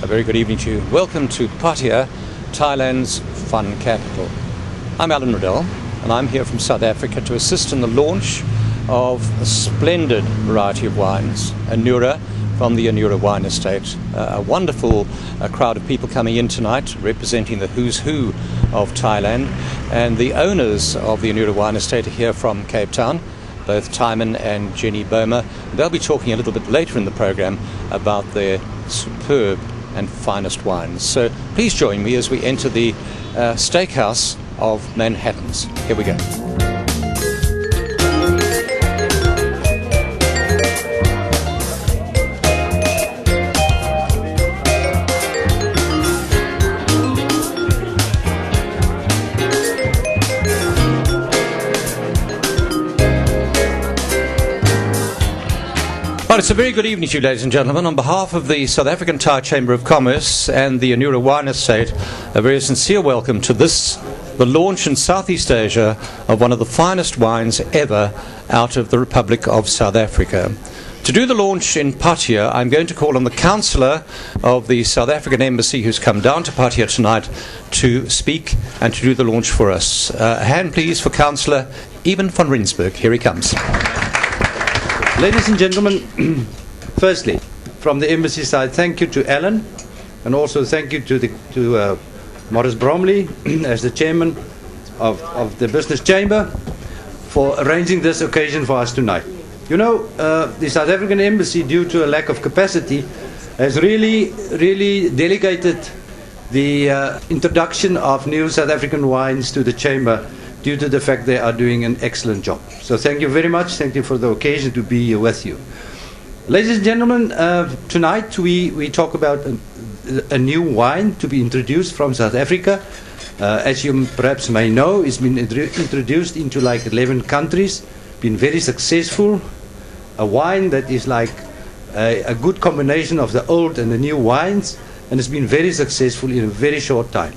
A very good evening to you. Welcome to Pattaya, Thailand's fun capital. I'm Allan Riddell, and I'm here from South Africa to assist in the launch of a splendid variety of wines, Anura from the Anura Wine Estate. A wonderful crowd of people coming in tonight, representing the who's who of Thailand, and the owners of the Anura Wine Estate are here from Cape Town, both Timon and Jenny Boma. They'll be talking a little bit later in the program about their superb and finest wines. So please join me as we enter the steakhouse of Manhattan's. Here we go. Well, it's a very good evening to you, ladies and gentlemen. On behalf of the South African Thai Chamber of Commerce and the Anura Wine Estate, a very sincere welcome to the launch in Southeast Asia of one of the finest wines ever out of the Republic of South Africa. To do the launch in Pattaya, I'm going to call on the Councillor of the South African Embassy, who's come down to Pattaya tonight to speak and to do the launch for us. A hand, please, for Councillor Eben van Rensburg. Here he comes. Ladies and gentlemen, firstly, from the embassy side, thank you to Alan, and also thank you to Maurice Bromley as the chairman of the business chamber for arranging this occasion for us tonight. You know, the South African embassy, due to a lack of capacity, has really delegated the introduction of new South African wines to the chamber, due to the fact they are doing an excellent job. So thank you very much. Thank you for the occasion to be here with you. Ladies and gentlemen, tonight we talk about a new wine to be introduced from South Africa. As you perhaps may know, it's been introduced into like 11 countries, been very successful. A wine that is like a good combination of the old and the new wines, and it's been very successful in a very short time.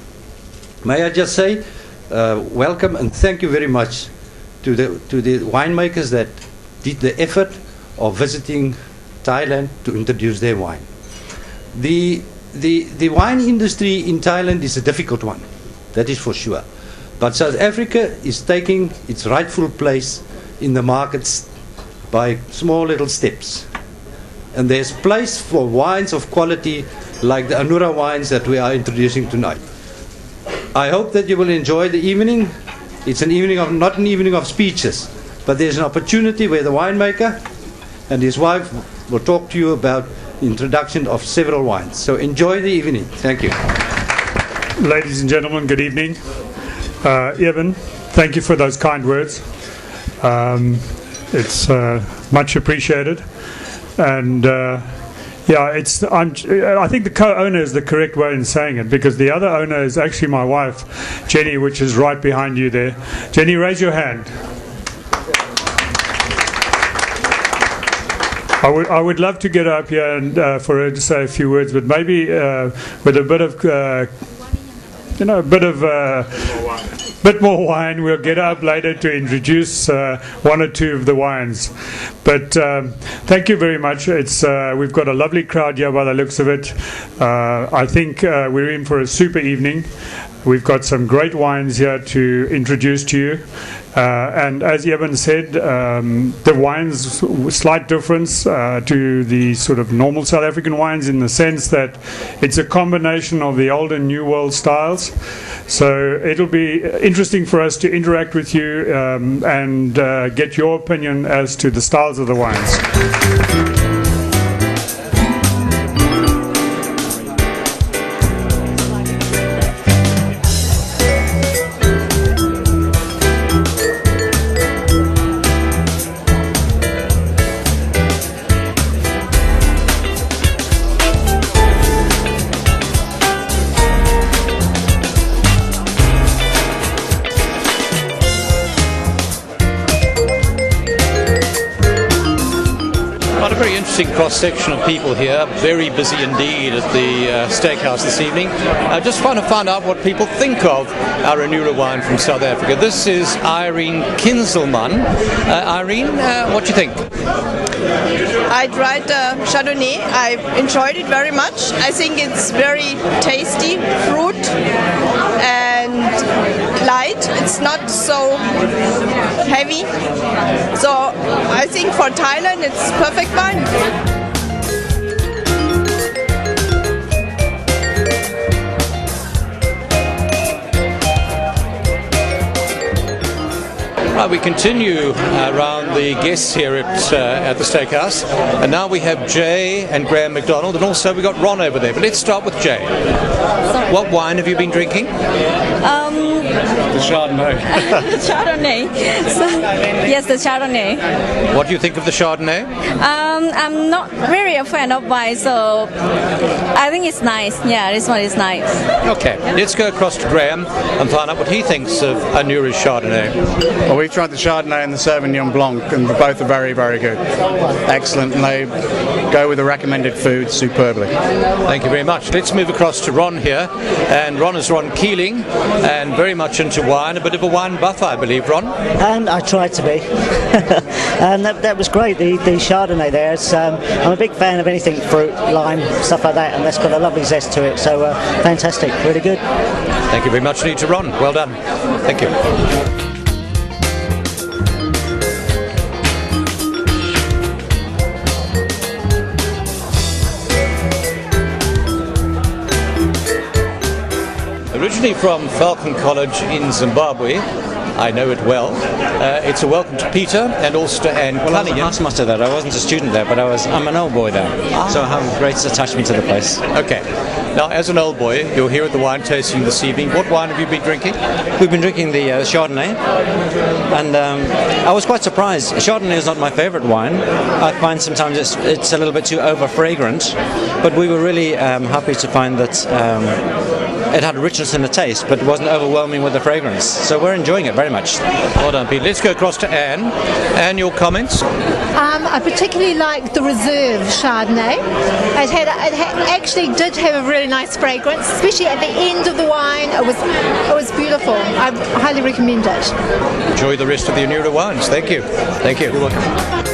May I just say, welcome and thank you very much to the winemakers that did the effort of visiting Thailand to introduce their wine. The wine industry in Thailand is a difficult one, that is for sure. But South Africa is taking its rightful place in the markets by small little steps. And there's place for wines of quality like the Anura wines that we are introducing tonight. I hope that you will enjoy the evening. It's an evening of, not an evening of speeches, but there's an opportunity where the winemaker and his wife will talk to you about the introduction of several wines. So enjoy the evening. Thank you. Ladies and gentlemen, good evening. Eben, thank you for those kind words. It's much appreciated. And I think the co-owner is the correct way in saying it, because the other owner is actually my wife, Jenny, which is right behind you there. Jenny, raise your hand. I would love to get up here and for her to say a few words, but maybe with a bit of bit more wine, we'll get up later to introduce one or two of the wines. But thank you very much. We've got a lovely crowd here by the looks of it. I think we're in for a super evening. We've got some great wines here to introduce to you. And as Eben said, the wines, slight difference to the sort of normal South African wines, in the sense that it's a combination of the old and new world styles. So it'll be interesting for us to interact with you and get your opinion as to the styles of the wines. interesting cross-section of people here, very busy indeed at the steakhouse this evening. I just want to find out what people think of our Anura wine from South Africa. This is Irene Kinzelman. Irene, what do you think? I tried Chardonnay. I enjoyed it very much. I think it's very tasty, fruit and light. It's not so heavy. So I think for Thailand it's perfect wine. Right, we continue around the guests here at the steakhouse, and now we have Jay and Graham McDonald, and also we got Ron over there. But let's start with Jay. What wine have you been drinking? The Chardonnay. Chardonnay. Yes, the Chardonnay. What do you think of the Chardonnay? I'm not really a fan of wine, so I think it's nice. Yeah, this one is nice. Okay, let's go across to Graham and find out what he thinks of Anura's Chardonnay. Well, we've tried the Chardonnay and the Sauvignon Blanc, and both are very, very good. Excellent, and they go with the recommended food superbly. Thank you very much. Let's move across to Ron here, and Ron is Ron Keeling, and very much into wine, a bit of a wine buff, I believe, Ron. And I tried to be. And that was great, the Chardonnay there. I'm a big fan of anything fruit, lime, stuff like that, and that's got a lovely zest to it. So fantastic, really good. Thank you very much indeed to Ron. Well done. Thank you. Originally from Falcon College in Zimbabwe, I know it well. It's a welcome to Peter and also to Anne Well, I was a Cunningham. housemaster there. I wasn't a student there, but I'm an old boy there. So I have a great attachment to the place. Okay. Now, as an old boy, you're here at the wine tasting this evening. What wine have you been drinking? We've been drinking the Chardonnay, and I was quite surprised. Chardonnay is not my favorite wine. I find sometimes it's a little bit too over-fragrant, but we were really happy to find that it had richness in the taste, but wasn't overwhelming with the fragrance. So we're enjoying it very much. Well done, Pete. Let's go across to Anne. Anne, your comments? I particularly liked the Reserve Chardonnay. It actually did have a really nice fragrance, especially at the end of the wine. It was beautiful. I highly recommend it. Enjoy the rest of the Anura wines. Thank you. Thank you. You're welcome.